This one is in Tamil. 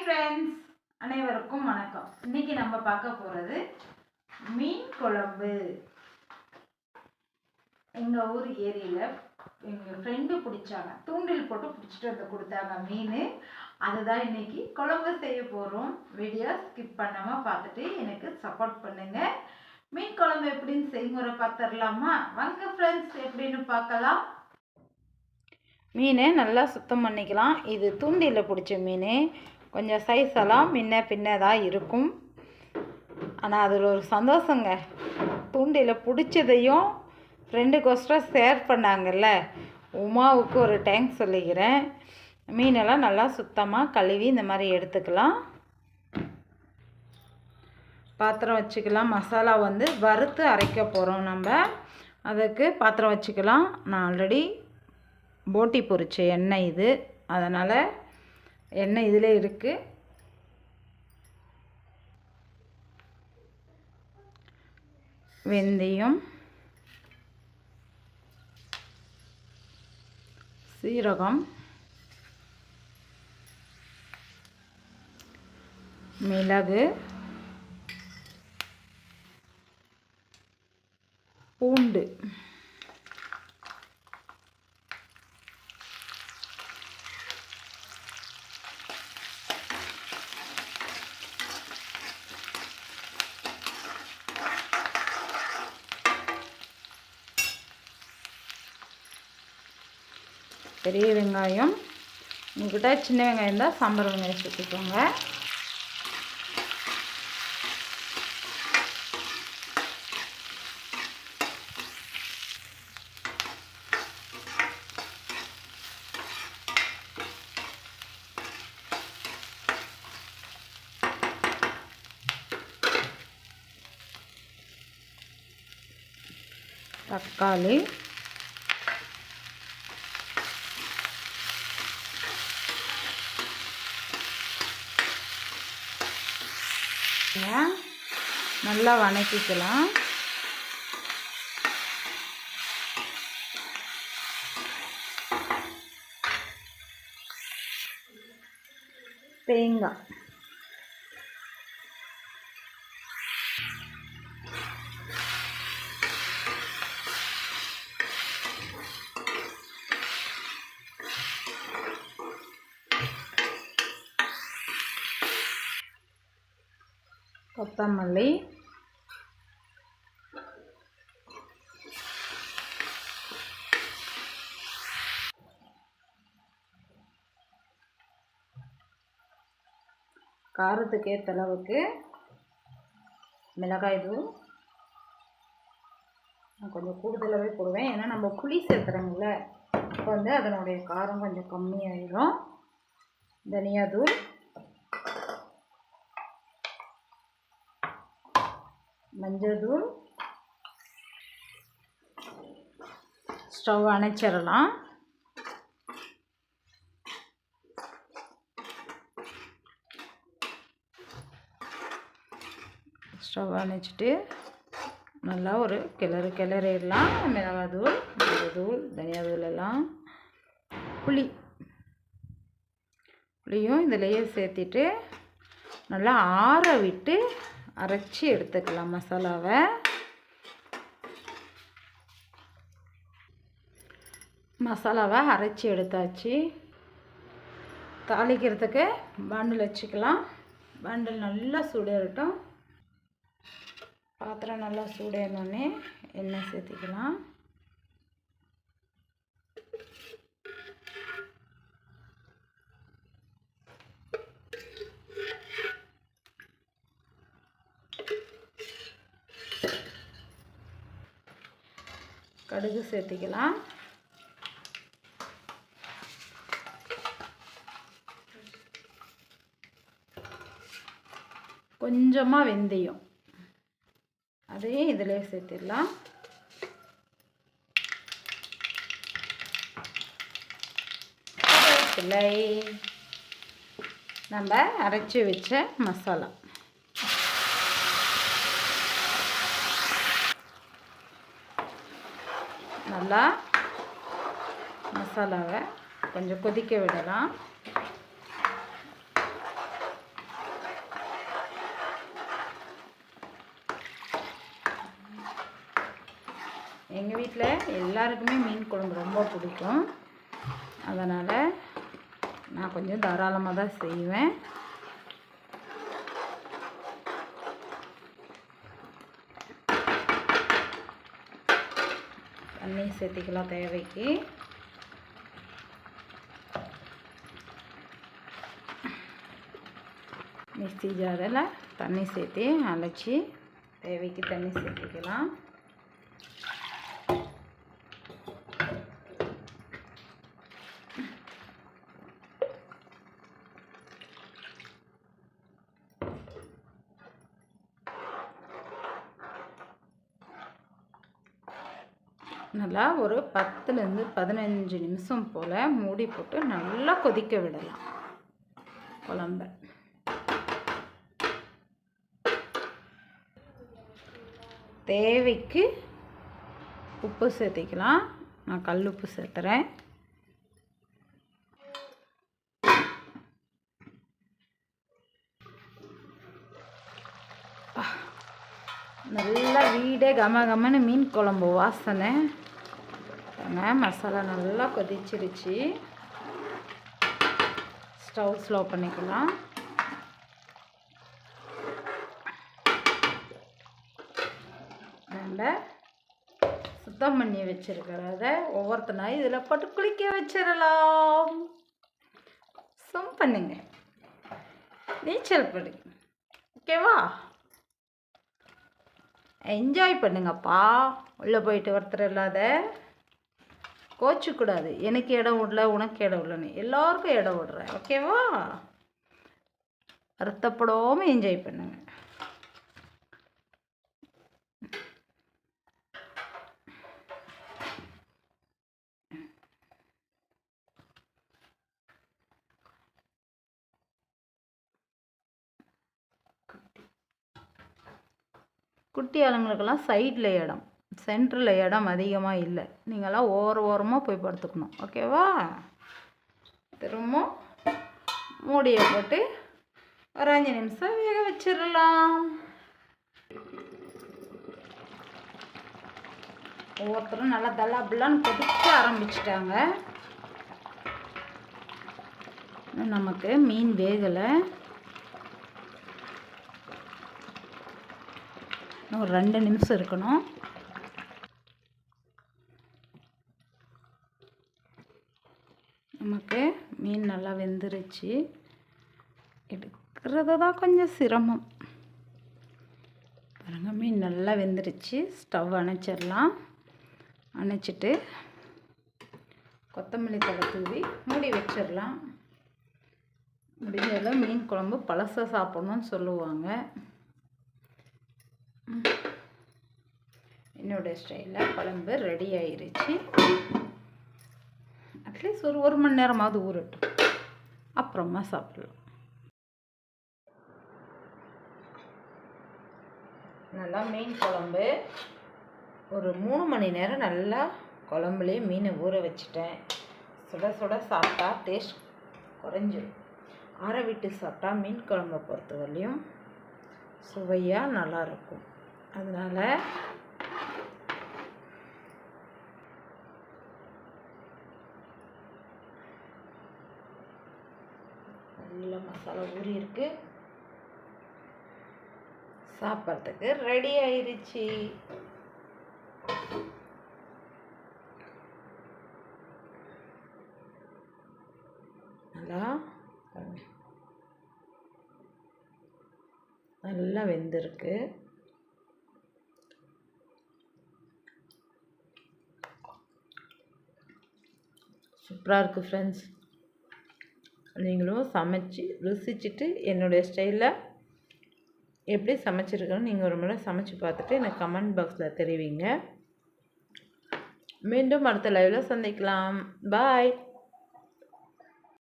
ஃப்ரெண்ட்ஸ், அனைவருக்கும் வணக்கம். இன்னைக்கு நம்ம பார்க்க போகிறது மீன் குழம்பு. எங்கள் ஊர் ஏரியில் எங்கள் ஃப்ரெண்டு பிடிச்சாங்க, தூண்டில் போட்டு பிடிச்சிட்டு வந்து கொடுத்தாங்க மீன். அதுதான் இன்னைக்கு குழம்பு செய்ய போகிறோம். வீடியோ ஸ்கிப் பண்ணாமல் பார்த்துட்டு எனக்கு சப்போர்ட் பண்ணுங்கள். மீன் குழம்பு எப்படின்னு செய்முறை பார்த்துடலாமா? வாங்க ஃப்ரெண்ட்ஸ், எப்படின்னு பார்க்கலாம். மீனை நல்லா சுத்தம் பண்ணிக்கலாம். இது தூண்டில் பிடிச்ச மீன். கொஞ்சம் சைஸ் எல்லாம் முன்ன பின்ன தான் இருக்கும். ஆனால் அதில் ஒரு சந்தோஷங்க. தூண்டில் பிடிச்சதையும் ஃப்ரெண்டுக்கோசரம் ஷேர் பண்ணாங்கல்ல, உமாவுக்கு ஒரு தேங்க்ஸ் சொல்லிக்கிறேன். மீனெல்லாம் நல்லா சுத்தமாக கழுவி இந்த மாதிரி எடுத்துக்கலாம். பாத்திரம் வச்சுக்கலாம். மசாலா வறுத்து அரைக்க போகிறோம் நம்ம. அதுக்கு பாத்திரம் வச்சுக்கலாம். நான் ஆல்ரெடி போட்டி பொரிச்ச எண்ணெய் இது, அதனால் எண்ணெய் இதில் இருக்குது. வெந்தயம், சீரகம், மிளகு, பூண்டு, பெரிய வெங்காயம். உங்கள்கிட்ட சின்ன வெங்காயம் தான் சாம்பார் வெங்காயம் சேர்த்துக்கோங்க. தக்காளி, நல்லா வதக்கிக்கலாம். தேங்காய், கொத்தமல்லி, காரத்துக்கு ஏற்ற அளவுக்கு மிளகாய் தூள். நான் கொஞ்சம் கூடுதலாகவே போடுவேன், ஏன்னா நம்ம புளி சேர்த்துறோம்ல, இப்போ அதனுடைய காரம் கொஞ்சம் கம்மியாயிடும். தனியாத்தூள், மஞ்சள் தூள். ஸ்டவ் அணைச்சிடலாம். ஸ்டவ் அணைச்சிட்டு நல்லா ஒரு கிளறிடலாம். மிளகாத்தூள், மஞ்சள் தூள், தனியாத்தூள் எல்லாம். புளியும் இதிலையே சேர்த்திட்டு நல்லா ஆற விட்டு அரைச்சி எடுத்துக்கலாம் மசாலாவை. மசாலாவை அரைச்சி எடுத்தாச்சு. தாளிக்கிறதுக்கு பாண்டில் வச்சுக்கலாம். பாண்டில் நல்லா சூடேறட்டும். பாத்திரம் நல்லா சூடேறினோடனே எண்ணெய் சேர்த்துக்கலாம். கடுகு சேர்த்துக்கலாம். கொஞ்சமாக வெந்தயம், அதையும் இதிலே சேர்த்திடலாம். நம்ம அரைச்சி வச்ச மசாலா நல்லா மசாலாவை கொஞ்சம் கொதிக்க விடலாம். எங்கள் வீட்டில் எல்லாருக்குமே மீன் குழம்பு ரொம்ப பிடிக்கும். அதனால் நான் கொஞ்சம் தாராளமாக தான் செய்வேன். தண்ணி சேர்த்திக்கலாம் தேவைக்கு. மிக்ஸி ஜாரில் தண்ணி சேர்த்து அரைச்சி தேவைக்கு தண்ணி சேர்த்துக்கலாம். நல்லா ஒரு 10லேருந்து 15 நிமிஷம் போல் மூடி போட்டு நல்லா கொதிக்க விடலாம் குழம்ப. தேவைக்கு உப்பு சேர்த்திக்கலாம். நான் கல் உப்பு சேர்த்துறேன். நல்லா வீடே கமகமன்னு மீன் குழம்பு வாசனை. மசாலா நல்லா கொதிச்சிருச்சு. ஸ்டவ் ஸ்லோ பண்ணிக்கலாம். நம்ம சுத்தம் பண்ணி வச்சிருக்கிறத ஒவ்வொருத்தனா இதில் போட்டு குளிக்க வச்சிடலாம். சும் பண்ணுங்க, நீச்சல் படுங்க. ஓகேவா? என்ஜாய் பண்ணுங்கப்பா. உள்ளே போயிட்டு ஒருத்தர் இல்லாத கோச்சிக்கூடாது. எனக்கு இடம் விடல, உனக்கு இடம் விடலன்னு எல்லோருக்கும் இடம் விடுறேன். ஓகேவா? வருத்தப்படாமல் என்ஜாய் பண்ணுங்க. குட்டி ஆளுங்களுக்கெல்லாம் சைடில் இடம், சென்டரில் இடம் அதிகமாக இல்லை. நீங்களாம் ஓரமாக போய் படுத்துக்கணும். ஓகேவா? திரும்ப மூடியை போட்டு ஒரு 5 நிமிஷம் வேக வச்சிடலாம். ஒவ்வொருத்தரும் நல்லா தல்லாபுல்லான்னு கொதிக்க ஆரம்பிச்சிட்டாங்க. நமக்கு மீன் வேகலை. ஒரு 2 நிமிஷம் இருக்கணும். நமக்கு மீன் நல்லா வெந்துருச்சு. எடுக்கிறது தான் கொஞ்சம் சிரமம். பாருங்கள், மீன் நல்லா வெந்துருச்சு. ஸ்டவ் அணைச்சிடலாம். அணைச்சிட்டு கொத்தமல்லி தழை தூவி மூடி வச்சிடலாம். முடிஞ்சதில் மீன் குழம்பு பழசை சாப்பிட்ணுன்னு சொல்லுவாங்க. என்னோடய ஸ்டைலில் குழம்பு ரெடி ஆயிருச்சு. அட்லீஸ்ட் ஒரு 1 மணி நேரமாவது ஊறட்டும், அப்புறமா சாப்பிடலாம். நல்லா மீன் குழம்பு ஒரு 3 மணி நேரம் நல்லா குழம்புலேயே மீனை ஊற வச்சுட்டேன். சுட சுட சாப்பிட்டா டேஸ்ட் குறைஞ்சிடும். ஆற விட்டு சாப்பிட்டா மீன் குழம்பை பொறுத்தவரையிலையும் சுவையாக நல்லாயிருக்கும். அதனால் நல்ல மசாலா ஊறி இருக்கு. சாப்பிட்றதுக்கு ரெடி ஆயிருச்சு. நல்லா வெந்திருக்கு. சூப்பராக இருக்குது ஃப்ரெண்ட்ஸ். நீங்களும் சமைச்சு ருசிச்சுட்டு என்னுடைய ஸ்டைலில் எப்படி சமைச்சிருக்கணும் நீங்கள் ஒரு முறை சமைச்சு பார்த்துட்டு எனக்கு கமெண்ட் பாக்ஸில் தெரிவிங்க. மீண்டும் அடுத்த லைவில் சந்திக்கலாம். பாய்.